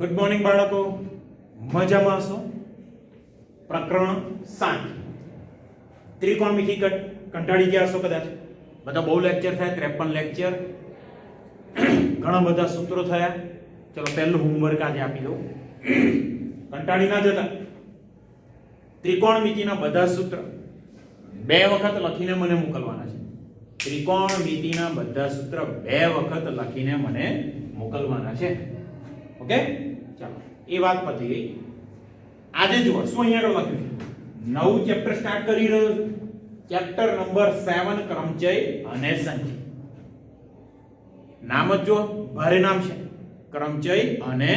Good morning બાળકો, મજામાં છો? પ્રકરણ 7 ત્રિકોણમિતિ કંટાળી ગયા છો કદાચ. બધા બહુ લેક્ચર થયા, 53 લેક્ચર, ઘણા બધા સૂત્રો થયા. ચલો પહેલું હોમવર્ક આજે આપી દઉં, કંટાળી ના જતા. ત્રિકોણમિતિના બધા સૂત્ર 2 વખત લખીને મને મોકલવાના છે. ત્રિકોણમિતિના બધા સૂત્ર 2 વખત લખીને મને મોકલવાના છે. ઓકે, ચાલો એ વાત પતી ગઈ. આજે જુઓ શું અહીંયા આગળ લખ્યું છે. નવું ચેપ્ટર સ્ટાર્ટ કરી રહ્યો છું. ચેપ્ટર નંબર 7 ક્રમચય અને સંચય. નામ જ જો ભારે નામ છે, ક્રમચય અને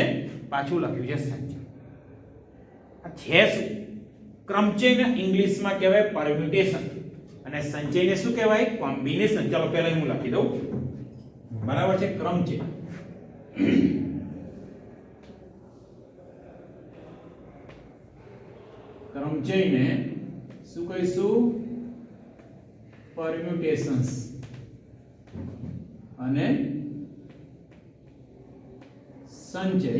પાછું લખ્યું છે સંચય. આ છે શું? ક્રમચયને ઇંગ્લિશમાં કહેવાય પરમ્યુટેશન અને સંચયને શું કહેવાય? કોમ્બિનેશન. ચાલો પહેલા હું લખી દઉં, બરાબર છે. ક્રમચય ક્રમચયને શું કહીશું? પરમ્યુટેશન્સ. અને સંચય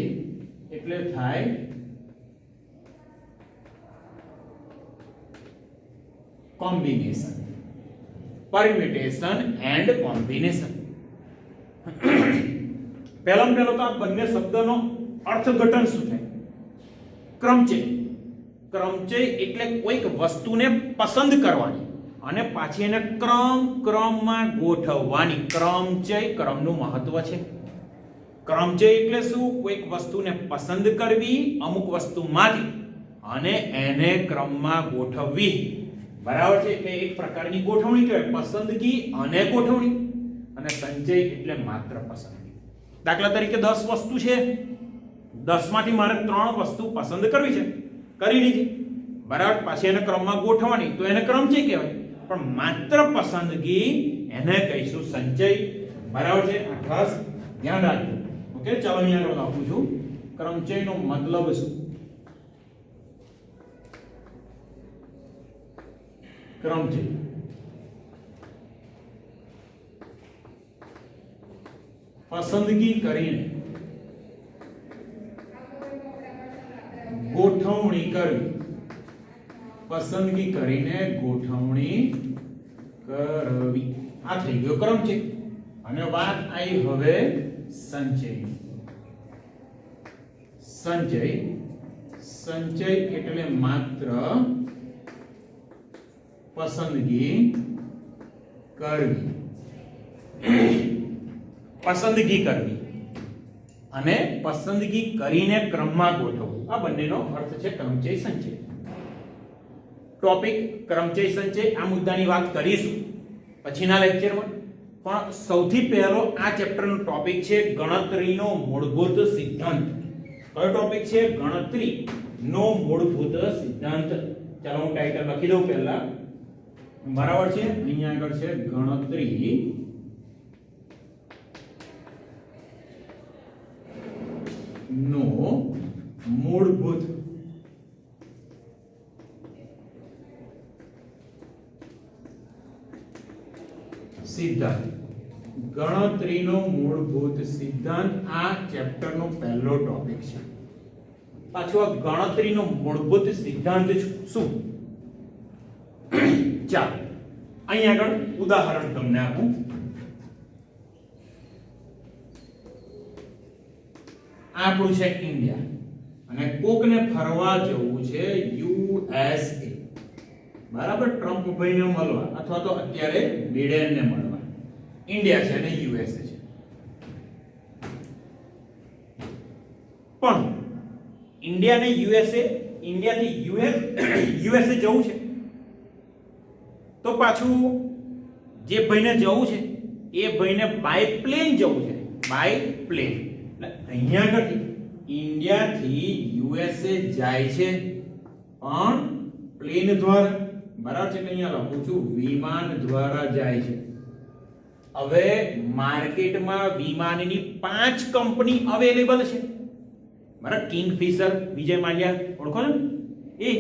એટલે થાય કોમ્બિનેશન. Permutation and combination. પહેલામાં પહેલો તો આ બંને શબ્દનો અર્થઘટન શું થાય? ક્રમચય, ક્રમચય એટલે કોઈક વસ્તુને પસંદ કરવાની અને પાછી એને ક્રમમાં ગોઠવવાની. ક્રમચય, ક્રમનું મહત્વ છે. ક્રમચય એટલે શું? કોઈક વસ્તુને પસંદ કરવી અમુક વસ્તુમાંથી અને એને ક્રમમાં ગોઠવવી. બરાબર છે. એટલે એક પ્રકારની ગોઠવણી કહેવાય, પસંદગી અને ગોઠવણી. અને સંચય એટલે માત્ર પસંદગી. દાખલા તરીકે 10 વસ્તુ છે, 10 માંથી મારે 3 વસ્તુ પસંદ કરવી છે, કરી લીધી, બરાબર. પાછી એને ક્રમમાં ગોઠવવાની, તો એને ક્રમચય કહેવાય. પણ માત્ર પસંદગી એને કહીશું સંચય. બરાબર છે. આ ખાસ ધ્યાન રાખજો. ઓકે, ચાલો અહીંયા આગળ લખું છું. ક્રમચયનો મતલબ શું? ક્રમચય પસંદગી કરીને ગોઠવણી કરવી. પસંદગી કરીને ગોઠવણી કરવી, આ થઈ ગયો ક્રમચય. અને વાત આવી હવે સંચય. સંચય એટલે માત્ર પસંદગી કરવી. પસંદગી કરવી અને પસંદગી કરીને ક્રમમાં ગોઠવવું. આ બંનેનો અર્થ છે ક્રમચય સંચય. ટોપિક ક્રમચય સંચય, આ મુદ્દાની વાત કરીશું પછીના લેક્ચરમાં. પણ સૌથી પહેલો આ ચેપ્ટરનો ટોપિક છે ગણતરીનો મૂળભૂત સિદ્ધાંત. કયો ટોપિક છે? ગણતરીનો મૂળભૂત સિદ્ધાંત. ચાલો હું ટાઇટલ લખી દઉં પહેલા, બરાબર છે. અહીંયા આગળ છે ગણતરી નો મૂળભૂત સિદ્ધાંત. ગણતરીનો મૂળભૂત સિદ્ધાંત આ ચેપ્ટરનો પહેલો ટોપિક છે. પાછો આ ગણતરીનો મૂળભૂત સિદ્ધાંત શું? ચાલો અહીં આગળ ઉદાહરણ તમને આપું. આપણું છે ઇન્ડિયા અને કોકને ફરવા જવું છે યુએસએ. બરાબર. ટ્રમ્પ ભાઈને મળવા અથવા તો અત્યારે બિડેનને મળવા. ઇન્ડિયા છે અને યુએસએ છે. પણ ઇન્ડિયા ને યુએસએ, ઇન્ડિયાથી યુએસએ જવું છે, તો પાછું જે ભાઈને જવું છે એ ભાઈને બાય પ્લેન જવું છે. By plane. અહીંયા આગળ ઇન્ડિયાથી યુએસએ જાય છે પણ પ્લેન દ્વારા. બરાબર છે. અહીંયા લખું છું વિમાન દ્વારા જાય છે. હવે માર્કેટમાં વિમાનની 5 કંપની અવેલેબલ છે. બરાબર. કિંગફિશર, વિજય માલ્યા, ઓળખો ને? એ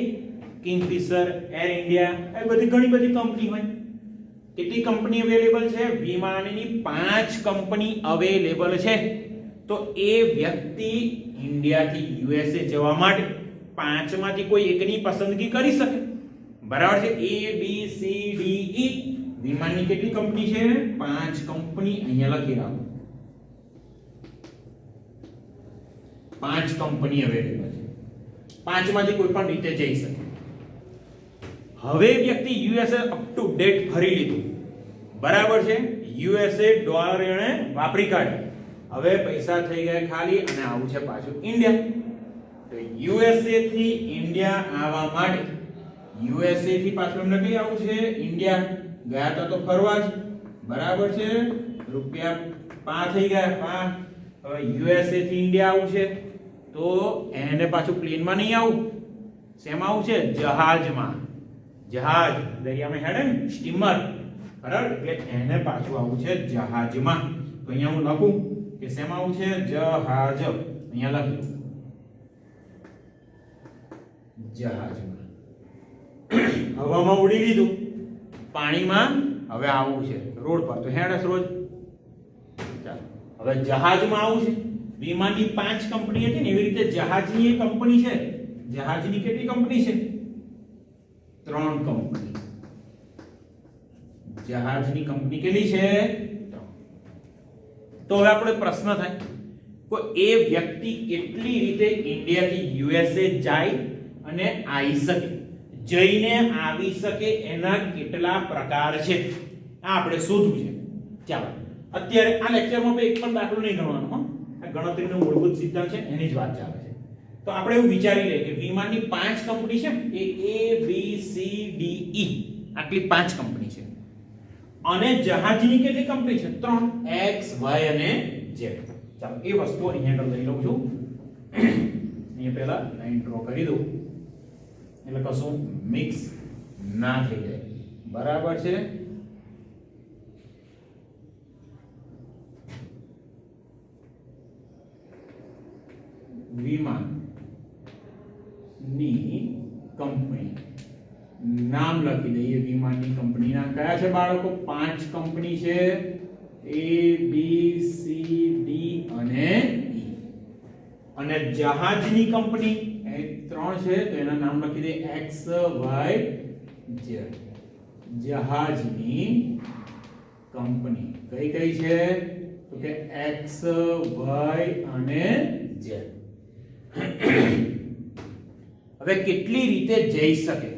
કિંગફિશર, એર ઇન્ડિયા, એ બધી ઘણી બધી કંપની હોય. કેટલી કંપની અવેલેબલ છે? વિમાનની 5 કંપની અવેલેબલ છે. તો એ વ્યક્તિ ઇન્ડિયાથી યુએસએ જવા માટે પાંચમાંથી કોઈ એકની પસંદગી કરી શકે. બરાબર છે. A B C D E વિમાનની કેટલી કંપની છે? 5 કંપની અહીંયા લખી રાખો. 5 કંપની અવેલેબલ છે. પાંચમાંથી કોઈ પણ રીતે જઈ શકે. હવે વ્યક્તિ યુએસએ અપ ટુ ડેટ ફરી લીધું. બરાબર છે. યુએસએ ડોલર એને વાપરી કાઢ્યા. હવે પૈસા થઈ ગયા ખાલી અને આવું છે પાછું ઇન્ડિયા. તો યુએસએ થી ઇન્ડિયા આવવા માટે યુએસએ થી પાછું એમને કઈ આવું છે? ઇન્ડિયા. ગયા હતા તો ફરવા જ. બરાબર છે. રૂપિયા 5 થઈ ગયા 5. હવે યુએસએ થી ઇન્ડિયા આવું છે તો એને પાછું પ્લેનમાં નહીં આવું. શેમાં આવું છે? જહાજમાં. જહાજ દરિયામાં હેડે ને સ્ટીમર. બરાબર. એટલે એને પાછું આવું છે જહાજમાં. તો અહીંયા હું લખું કે શેમાં આવું છે? જહાજ. અહીંયા લખ્યું જહાજમાં. હવામાં ઉડી લીધું. પાણીમાં હવે આવું છે રોડ પર. તો હેડસ રોજ. ચાલો હવે જહાજમાં આવું છે. વિમાનની 5 કંપની હતી ને એવી રીતે જહાજની એક કંપની છે. જહાજની કેટલી કંપની છે? 3 કંપની. જહાજની કંપની કેટલી છે? 3. તો હવે આપણે પ્રશ્ન થાય કે એ વ્યક્તિ કેટલી રીતે ઇન્ડિયાથી યુએસએ જાય અને આવી શકે? જઈને આવી શકે એના કેટલા પ્રકાર છે આ આપણે શોધવું છે. ચાલો અત્યારે આ લેક્ચરમાં એક પણ દાખલો નહીં ગણવાનો. આ ગણતરીનો મૂળભૂત સિદ્ધાંત છે એની જ વાત ચાલે છે. તો આપણે એવું વિચારી લઈએ કે વિમાનની 5 કંપની છે એ A B C D E આટલી 5 કંપની છે અને જહાજની કેટલી કંપની છે? 3 X Y અને Z. ચાલો એ વસ્તુ અહીંયા આગળ લઈ લઉં છું. અહીંયા પહેલા લાઈન ડ્રો કરી દઉં એટલે કશું મિક્સ ના થઈ જાય. બરાબર છે. વિમાનની કંપની નામ લખી દઈએ. વિમાનની કંપનીના કયા છે બાળકો? 5 કંપની છે. A B C D અને E. અને જહાજની કંપની 3 છે તો એના નામ લખી દે X Y Z. જહાજની કંપની કઈ કઈ છે? તો કે X Y અને Z. હવે કેટલી રીતે જઈ શકે?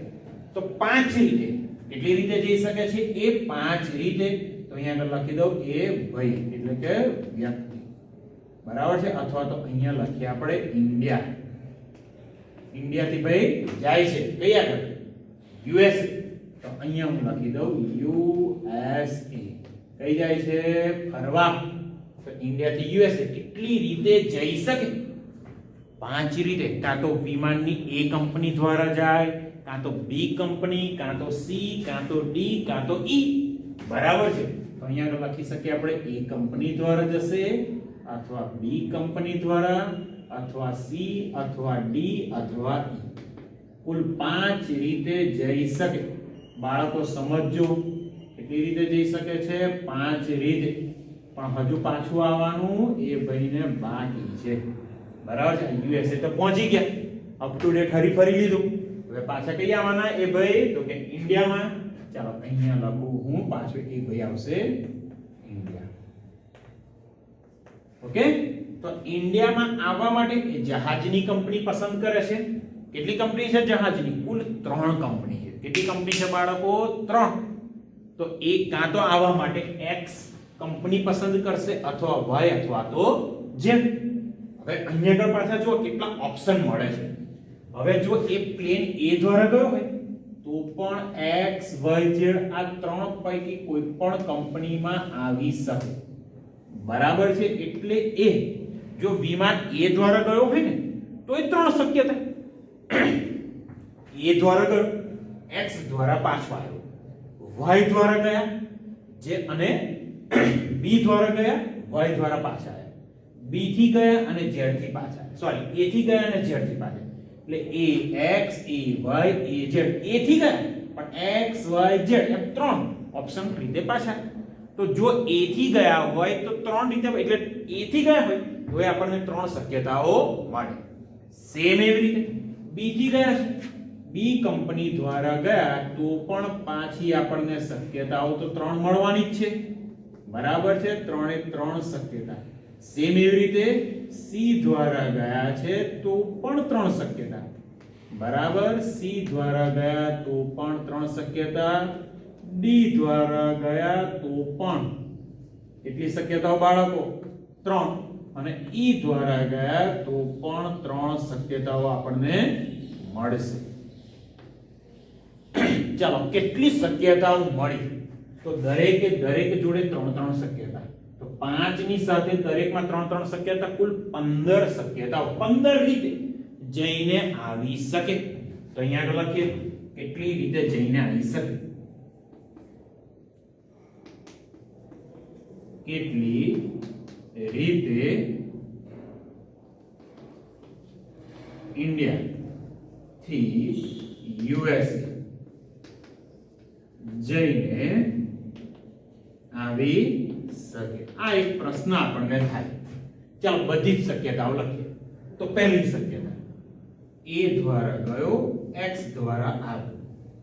તો 5 રીતે. કેટલી રીતે જઈ શકે છે? એ 5 રીતે. તો અહીંયા આગળ લખી દઉં એ ભાઈ એટલે કે વ્યક્તિ. બરાબર છે. અથવા તો અહીંયા લખીએ આપણે ઇન્ડિયા. ઇન્ડિયાથી ભાઈ જાય છે કઈ આગળ? યુએસએ. તો અહીંયા હું લખી દઉં યુએસએ. કઈ જાય છે? ફરવા. તો ઇન્ડિયાથી યુએસએ કેટલી રીતે જઈ શકે? 5 રીતે. કાં તો વિમાનની A કંપની દ્વારા જાય, કાં તો B કંપની, કાં તો C, કાં તો D, કાં તો E. બરાબર છે. તો અહીંયા લખી શકીએ આપણે A કંપની દ્વારા જશે અથવા B કંપની દ્વારા અથવા C અથવા D અથવા E. કુલ 5 રીતે જઈ શકે. બાળકો સમજો કેટલી રીતે જઈ શકે છે? 5 રીતે. પણ હજુ પાછું આવવાનું એ ભાઈને બાકી છે. બરાબર છે. યુએસએ તો પહોંચી ગયા. અપ ટુ ડેટ ફરી લીધું. હવે પાછા કઈ આવવાના એ ભાઈ? તો કે ઇન્ડિયામાં. ચાલો અહીંયા લખું હું પાછું એ ભાઈ આવશે ઇન્ડિયા. ઓકે. તો ઇન્ડિયામાં આવવા માટે એ જહાજની કંપની પસંદ કરે છે. કેટલી કંપની છે જહાજની? કુલ 3 કંપની છે. કેટલી કંપની છે બાળકો? 3. તો એ કાં તો આવવા માટે X કંપની પસંદ કરશે અથવા Y અથવા તો Z. હવે અહીંયા આગળ પાછા જો કેટલા ઓપ્શન મળે છે. હવે જો એ પ્લેન A દ્વારા ગયો હોય તો પણ X Y Z આ 3 પૈકી કોઈ પણ કંપનીમાં આવી શકે. બરાબર છે. એટલે એ જો વિમાન A દ્વારા ગયો હોય ને તો એ 3 શક્યતા. A દ્વારા ગયો, X દ્વારા પાછો આવ્યો, Y દ્વારા ગયા જે અને B દ્વારા ગયા, Y દ્વારા પાછા આવ્યા, B થી ગયા અને Z થી પાછા આવ્યા. સોરી, A થી ગયા અને Z થી પાછા. એટલે AX AY AZ A થી ગયા પણ X Y Z એમ 3 ઓપ્શન રીતે પાછા. તો જો A થી ગયા હોય તો 3 રીતે એટલે A થી ગયા હોય તો આપણને 3 શક્યતાઓ મળે. સેમ એવી રીતે બી થી ગયા છે, બી કંપની દ્વારા ગયા તો પણ પાછી આપણને શક્યતાઓ તો 3 મળવાની જ છે. બરાબર છે, 3 એ 3 શક્યતા. સેમ એવી રીતે સી દ્વારા ગયા છે તો પણ 3 શક્યતા. બરાબર, સી દ્વારા ગયા તો પણ 3 શક્યતા, ડી દ્વારા ગયા તો પણ કેટલી શક્યતાઓ બાળકો? 3. અને ઈ દ્વારા ગયા તો પણ 3 શક્યતાઓ આપણને મળશે. ચાલો, કેટલી શક્યતાઓ મળી? તો દરેકે જોડે 3 શક્યતા. તો 5 ની સાથે દરેકમાં 3 શક્યતા, કુલ 15 શક્યતાઓ 15 રીતે જઈને આવી શકે. તો અહીંયા આગળ લખીએ કેટલી રીતે જઈને આવી શકે. કેટલી રીતે ઇન્ડિયા થી યુએસએ જઈને આવી શકે. આ એક પ્રશ્ન આપણને થાય. ચાલો બધી જ શક્યતાઓ લખીએ. તો પહેલી શક્યતા, એ દ્વારા ગયો, x દ્વારા આવ્યો,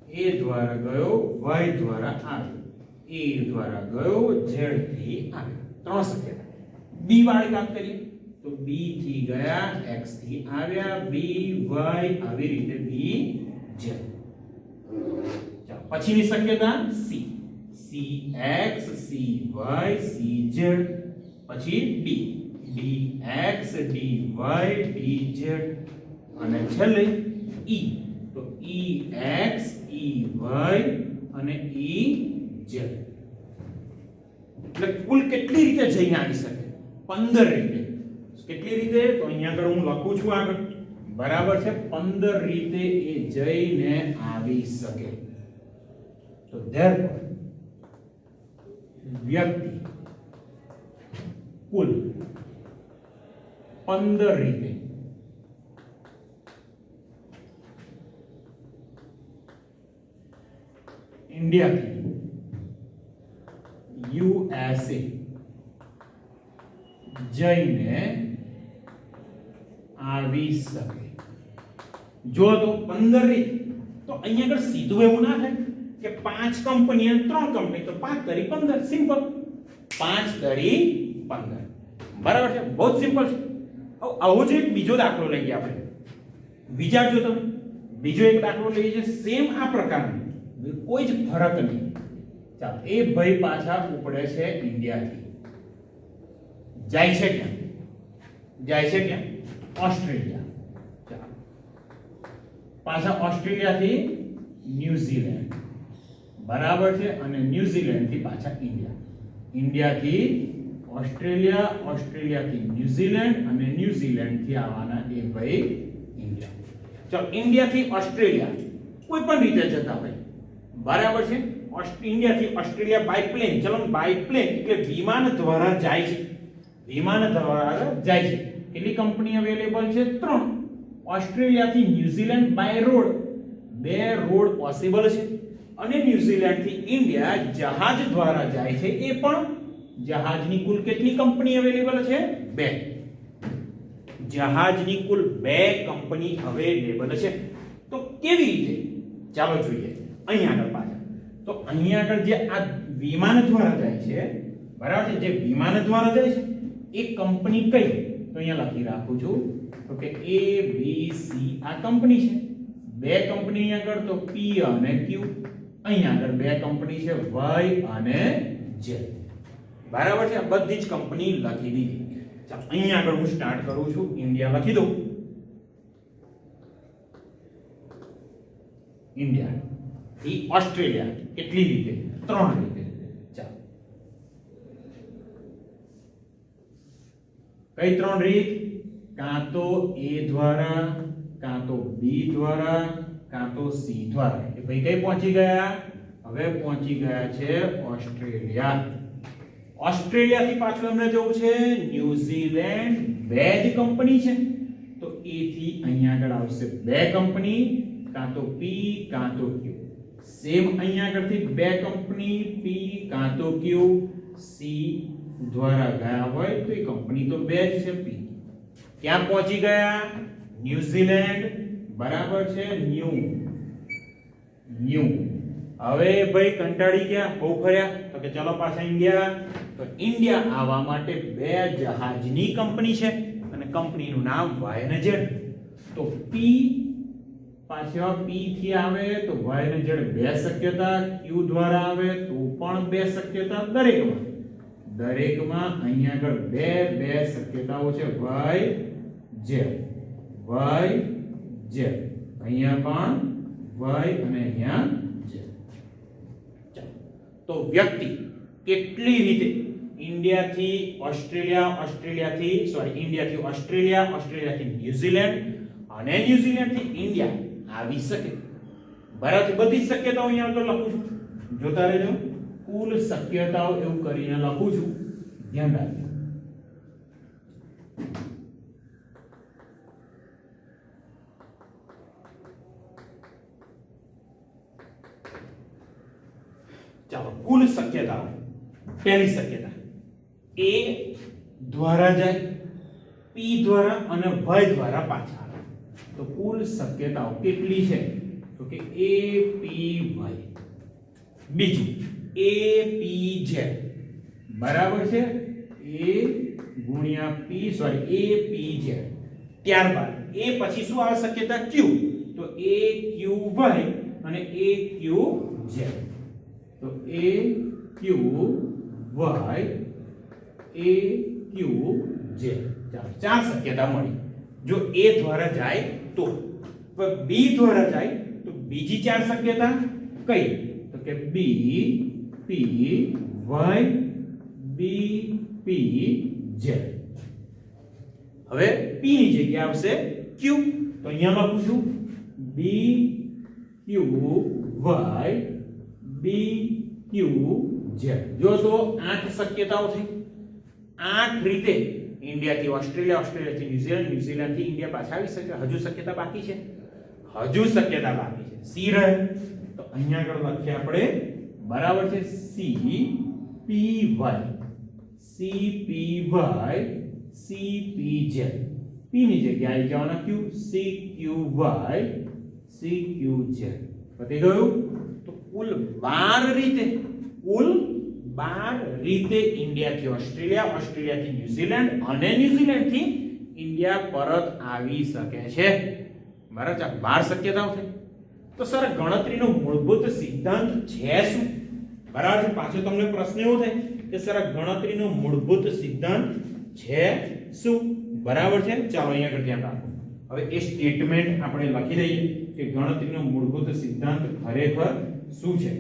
એ દ્વારા ગયો, y દ્વારા આવ્યો, એ દ્વારા ગયો, z થી આવ્યો. 3 શક્યતા. બી વાળી વાત કરીએ તો બી થી ગયા, x થી આવ્યા, બી y આવી રીતે બી z. ચાલો પછીની શક્યતા C, C x, C y, C z. પછી D, D x, D y, D z. અને છેલ્લે ઈ, તો ઈ x, ઈ y અને ઈ z. એટલે કુલ કેટલી રીતે જઈને આવી શકે? 15 રીતે. કેટલી રીતે? તો અહીંયા આગળ હું લખું છું આગળ. બરાબર છે, 15 રીતે એ જઈને આવી શકે. તો therefore વ્યક્તિ કુલ 15 રીતે ઇન્ડિયાથી યુએસએ જઈને આવી શકે. જો તો 15 રીત, તો અહીંયા આગળ સીધું એવું ના થાય કે 5 કંપની અને 3 કંપની, તો 5 તરી 15. સિમ્પલ, 5 તરી 15. બરાબર છે, બહુ જ સિમ્પલ છે. હવે આવો જ એક બીજો દાખલો લઈએ આપણે. વિચારજો તમે, બીજો એક દાખલો લઈએ છે સેમ આ પ્રકારનો, કોઈ જ ફરક નહીં. ચાલો, એ ભાઈ પાછા ઉપડે છે ઇન્ડિયાથી, જાય છે ક્યાં? જાય છે ક્યાં? ઓસ્ટ્રેલિયા. ચાલો, પાછા ઓસ્ટ્રેલિયાથી ન્યુઝીલેન્ડ. બરાબર છે, અને ન્યુઝીલેન્ડ થી પાછા ઇન્ડિયા. ઇન્ડિયાથી ઓસ્ટ્રેલિયા, ઓસ્ટ્રેલિયાથી ન્યુઝીલેન્ડ અને ન્યુઝીલેન્ડ થી આવવાના એ ભાઈ ઇન્ડિયા. ચાલો, ઇન્ડિયાથી ઓસ્ટ્રેલિયા કોઈ પણ રીતે જતા હોય. બરાબર છે, ઇન્ડિયાથી ઓસ્ટ્રેલિયા બાય પ્લેન. ચલો, બાય પ્લેન એટલે વિમાન દ્વારા જાય છે. વિમાન દ્વારા જાય છે. કેટલી કંપની અવેલેબલ છે? 3. ઓસ્ટ્રેલિયાથી New Zealand by road, 2 road possible છે. અને ન્યુઝીલેન્ડ થી ઇન્ડિયા જહાજ દ્વારા જાય છે. એ પણ જહાજની કુલ કેટલી કંપની અવેલેબલ છે? 2. જહાજની કુલ 2 કંપની અવેલેબલ છે. તો કેવી રીતે? ચાલો જોઈએ. અહીંયા આગળ પાછા, તો અહીંયા આગળ જે આ વિમાન દ્વારા જાય છે, બરાબર છે, જે વિમાન દ્વારા જાય છે એ કંપની કઈ? તો અહીંયા લખી રાખું છું. તો કે A B C આ કંપની છે. 2 કંપની અહીંયા આગળ, તો P અને Q. અહીંયા આગળ 2 કંપની છે, Y અને Z. બરાબર છે, આ બધી જ કંપની લખી દીધી. ચાલો, અહીંયા આગળ હું સ્ટાર્ટ કરું છું. ઇન્ડિયા લખી દઉં. ઇન્ડિયા થી ઓસ્ટ્રેલિયા કેટલી રીતે? 3 રીતે. ચાલો, કઈ 3 રીત? કાં તો A દ્વારા, કાં તો B દ્વારા, કાં તો C દ્વારા. એ ભાઈ કઈ પહોંચી ગયા? હવે પહોંચી ગયા છે ઓસ્ટ્રેલિયા. ઓસ્ટ્રેલિયાથી પાછું એમને જવું છે ન્યુઝીલેન્ડ. 2 જ કંપની છે, તો A થી અહીંયા આગળ આવશે 2 કંપની, કાં તો P કાં તો Q. સેમ અહીંયા આગળથી 2 કંપની, P કાં તો Q, C દ્વારા ગયા હોય તો એ કંપની તો બે જ છે પી. ક્યાં પહોંચી ગયા? ન્યુઝીલેન્ડ. બરાબર છે. ન્યુ. હવે ભાઈ કંટાળી ગયા, બહુ ફર્યા, તો કે ચલો પાછા ઇન્ડિયા. તો ઇન્ડિયા આવવા માટે બે જહાજની કંપની છે અને કંપનીનું નામ વાયનજેડ. તો પી પાછા પી થી આવે તો વાયનજેડ બે શક્યતા, ક્યુ દ્વારા આવે તો પણ બે શક્યતા. દરેકમાં અહીંયા આગળ બે શક્યતાઓ છે. Y Z. અહીંયા પણ વાય અને અહીંયા જેડ. તો વ્યક્તિ કેટલી રીતે ઇન્ડિયાથી ઓસ્ટ્રેલિયા, ઇન્ડિયાથી ઓસ્ટ્રેલિયા, ઓસ્ટ્રેલિયાથી ન્યુઝીલેન્ડ અને ન્યુઝીલેન્ડથી ઇન્ડિયા આવી શકે? બરાબર, બધી શક્યતાઓ અહીંયા આગળ લખું છું, જોતા રહેજો. કુલ શક્યતાઓ એવું કરીને લખું છું, ધ્યાન રાખજો. ચાલો, કુલ શક્યતાઓ. પહેલી શક્યતા A દ્વારા જાય, P દ્વારા અને Y દ્વારા પાછા આવે. તો કુલ શક્યતાઓ કેટલી છે? તો કે A P Y. બીજું A P Z. બરાબર છે. A ગુણ્યા P A P Z. ત્યારબાદ A પછી શું આવે શક્યતા? Q. તો A Q Y અને A Q Z. તો A Q Y A Q Z. ચાર શક્યતા મળી. જો A દ્વારા જાય તો, B દ્વારા જાય તો બીજી ચાર શક્યતા કઈ? તો કે B P Y B P Z. હવે P ની જગ્યાએ આવશે Q. તો અહીંયા લખું છું B Q Y B Q Z. જો તો 8 શક્યતાઓ થઈ. 8 રીતે ઇન્ડિયાથી ઓસ્ટ્રેલિયા, ઓસ્ટ્રેલિયાથી ન્યુઝીલેન્ડ, ન્યુઝીલેન્ડથી ઇન્ડિયા પાછા આવી શકે. હજુ શક્યતા બાકી છે. C રહે. તો અહીંયા આગળ લખીએ આપણે, બરાબર છે, C P Y C P Z. P ની જગ્યાએ આવી જવાના Q C Q Y C Q Z. પતી ગયું? તો કુલ 12 રીતે ઇન્ડિયાથી ઓસ્ટ્રેલિયા, ઓસ્ટ્રેલિયાથી ન્યુઝીલેન્ડ અને ન્યુઝીલેન્ડથી ઇન્ડિયા પરત આવી શકે છે. બરાબર, 12 શક્યતાઓ થઈ. તો સર ગણતરીનો મૂળભૂત સિદ્ધાંત છે શું? બરાબર છે. પાછો તમને પ્રશ્ન એવો થાય કે સર ગણતરીનો મૂળભૂત સિદ્ધાંત છે શું? બરાબર છે. ચાલો અહીંયા આગળ ધ્યાન રાખો. હવે એ સ્ટેટમેન્ટ આપણે લખી દઈએ કે ગણતરીનો મૂળભૂત સિદ્ધાંત ખરેખર શું છે.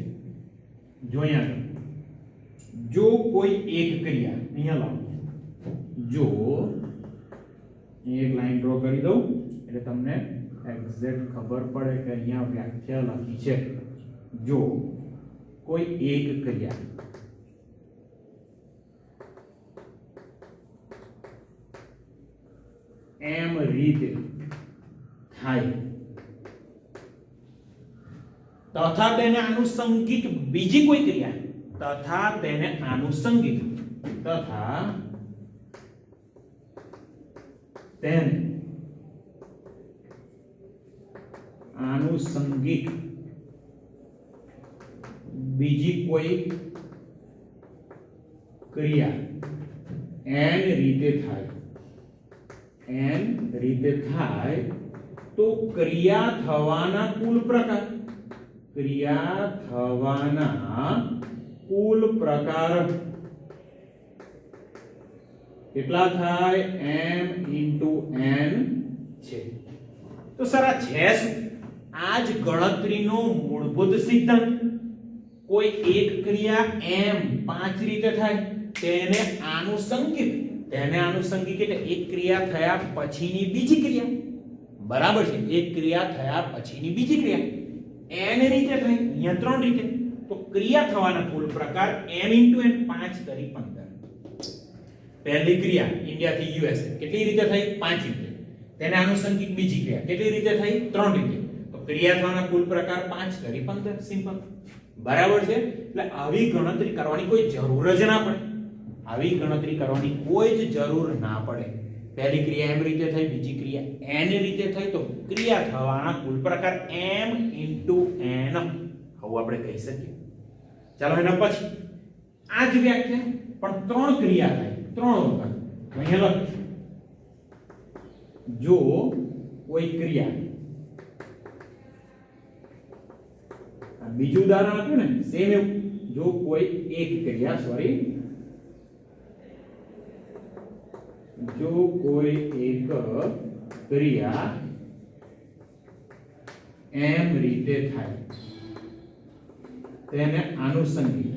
જો અહીંયા જો કોઈ એક ક્રિયા, અહીંયા લાવો, જો એક લાઈન ડ્રો કરી દઉં એટલે તમને એક્ઝેક્ટ ખબર પડે કે અહીંયા વ્યાખ્યા લખી છે. જો કોઈ એક ક્રિયા એમ રીતે થાય તથા તેને આનુષંગિક બીજી કોઈ ક્રિયા તથા તેને આનુષંગિક બીજી કોઈ ક્રિયા એન રીતે થાય તો ક્રિયા થવાના કુલ પ્રકાર કેટલા થાય? m * n છે. તો સર આ છે શું? આ જ ગણતરીનો મૂળભૂત સિદ્ધાંત. કોઈ એક ક્રિયા m 5 રીતે થાય તેને આનુષંગિક એટલે એક ક્રિયા થયા પછીની બીજી ક્રિયા. બરાબર છે. એક ક્રિયા થયા પછીની બીજી ક્રિયા n રીતે થઈ, અહીંયા 3 રીતે. તો ક્રિયા થવાના કુલ પ્રકાર m * n 5 * 15. પહેલી ક્રિયા ઇન્ડિયાથી યુએસ કેટલી રીતે થઈ? 5 રીતે. તેને આનુષંગિક બીજી ક્રિયા કેટલી રીતે થઈ? 3 રીતે. તો ક્રિયા થવાના કુલ પ્રકાર 5 * 15. સિમ્પલ. બરાબર છે. એટલે આવી ગણતરી કરવાની કોઈ જરૂર જ ના પડે. આવી ગણતરી કરવાની કોઈ જ જરૂર ના પડે. પહેલી ક્રિયા એમ રીતે થઈ, બીજી ક્રિયા એન રીતે થઈ, તો ક્રિયા થવાના કુલ પ્રકાર m * n આવું આપણે કહી શકીએ. ચાલો એના પછી આ જ વ્યાખ્યા પણ 3 ક્રિયા થાય 3 વખત. અહીંયા લખ, જો કોઈ ક્રિયા, બીજું ઉદાહરણ આપ્યું ને સેમ એવું, જો કોઈ એક ક્રિયા, સોરી, જો કોઈ એક ક્રિયા એમ રીતે થાય, તેને આનુષંગિક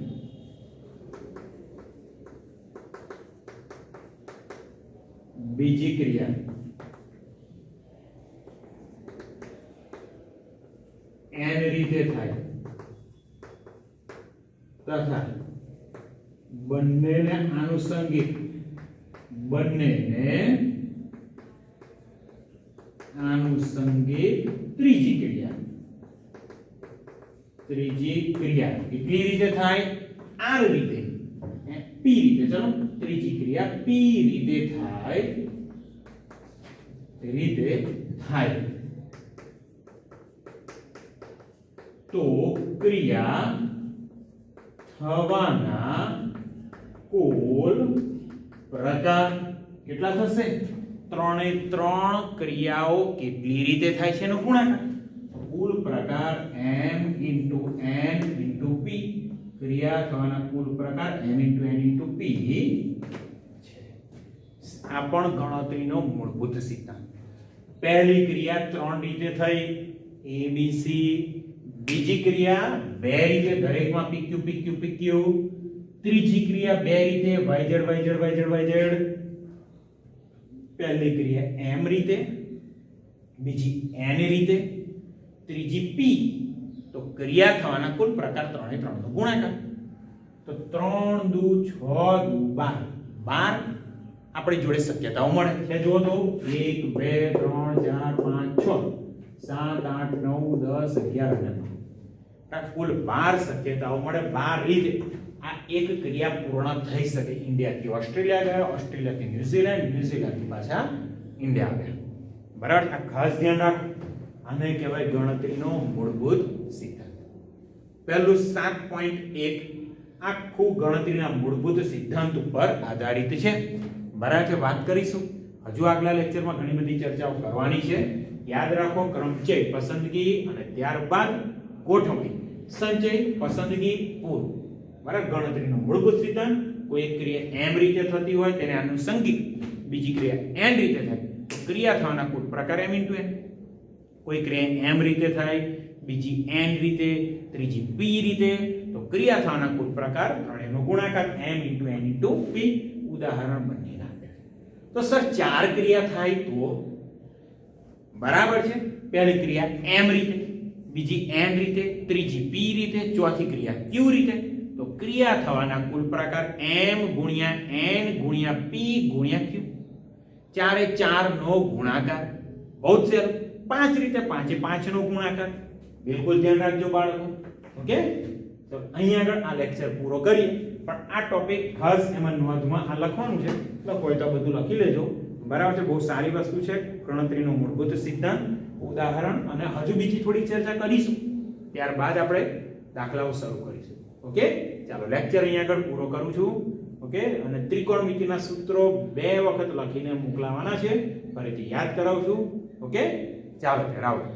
બીજી ક્રિયા એન રીતે થાય તથા બંનેને આનુષંગિક ત્રીજી ક્રિયા કેટલી રીતે થાય? આર રીતે, પી રીતે. ચલો, ત્રીજી ક્રિયા પી રીતે થાય તો ક્રિયા થવાના કુલ પ્રકાર કેટલા થશે? 3 એ 3 ક્રિયાઓ કેટલી રીતે થાય છે એનો ગુણાકાર. કુલ પ્રકાર m * n * p. ક્રિયા થવાના કુલ પ્રકાર m * n * p છે. આ પણ ગણતરીનો મૂળભૂત સિદ્ધાંત. પહેલી ક્રિયા 3 રીતે થઈ, abc. બીજી ક્રિયા 2 રીતે, દરેકમાં pq pq pq. ત્રીજી ક્રિયા 2 રીતે, yz. પહેલી ક્રિયા m રીતે, બીજી n રીતે, ત્રીજી p. તો ક્રિયા થવાના કુલ પ્રકાર 3 એ 3 નો ગુણાકાર. તો 3 દુ 6 દુ 12, 12 આપણી જોડે શક્યતાઓ મળે છે. જો તો 1 2 3 4 5 6 7 8 9 10 11 અને 12. કુલ 12 શક્યતાઓ મળે. 12 રીતે આ એક ક્રિયા પૂર્ણ થઈ શકે. ઇન્ડિયાથી ઓસ્ટ્રેલિયા ગયા, ઓસ્ટ્રેલિયાથી ન્યુઝીલેન્ડ, ન્યુઝીલેન્ડથી પાછા ઇન્ડિયા ગયા. બરાબર, આ ખાસ ધ્યાન રાખો. આને કહેવાય ગણતરીનો મૂળભૂત સિદ્ધાંત. પહેલું 7.1 આખું ગણતરીના મૂળભૂત સિદ્ધાંત ઉપર આધારિત છે. બરાબર છે, વાત કરીશું. હજુ આગલા લેક્ચરમાં ઘણી બધી ચર્ચાઓ કરવાની છે. યાદ રાખો, ક્રમચય, પસંદગી અને ત્યારબાદ ગોઠવણી. સંચય, પસંદગી, પૂર્વ. બરાબર, ગણતરીનો મૂળભૂત સિદ્ધાંત. કોઈ એક ક્રિયા m રીતે થતી હોય તેને આનુષંગિક બીજી ક્રિયા n રીતે થાય તો ક્રિયા થવાના કુલ પ્રકાર m * n. કોઈ ક્રિયા m રીતે થાય, બીજી n રીતે, ત્રીજી p રીતે, તો ક્રિયા થવાના કુલ પ્રકાર 3 નો ગુણાકાર m * n * p. ઉદાહરણ બંનેના આપેલ. તો સર 4 ક્રિયા થાય તો? બરાબર છે, પહેલી ક્રિયા m રીતે, બીજી n રીતે, ત્રીજી p રીતે, ચોથી ક્રિયા q રીતે. તો ક્રિયા થવાના કુલ પ્રકાર m * n * p * q. 4 એ 4 નો ગુણાકાર. બહુ જ સહેલું. 5 રીતે, 5 એ 5 નો ગુણાકાર. બિલકુલ ધ્યાન રાખજો બાળકો. ઓકે, તો અહીંયા આગળ આ લેક્ચર પૂરો કરીએ. પણ આ ટોપિક ખાસ એમાં નોંધમાં આ લખવાનું છે. લખો હોય તો બધું લખી લેજો. બરાબર છે, બહુ સારી વસ્તુ છે. ગણતરીનો મૂળભૂત સિદ્ધાંત, ઉદાહરણ અને હજુ બીજી થોડી ચર્ચા કરીશું. ત્યારબાદ આપણે દાખલાઓ શરૂ કરીશું. ઓકે, ચાલો લેક્ચર અહીંયા આગળ પૂરો કરું છું. ઓકે, અને ત્રિકોણમિતિના સૂત્રો 2 વખત લખીને મોકલાવાના છે. ફરીથી યાદ કરાવું છું. ઓકે, ચાલો ત્યારે આવજો.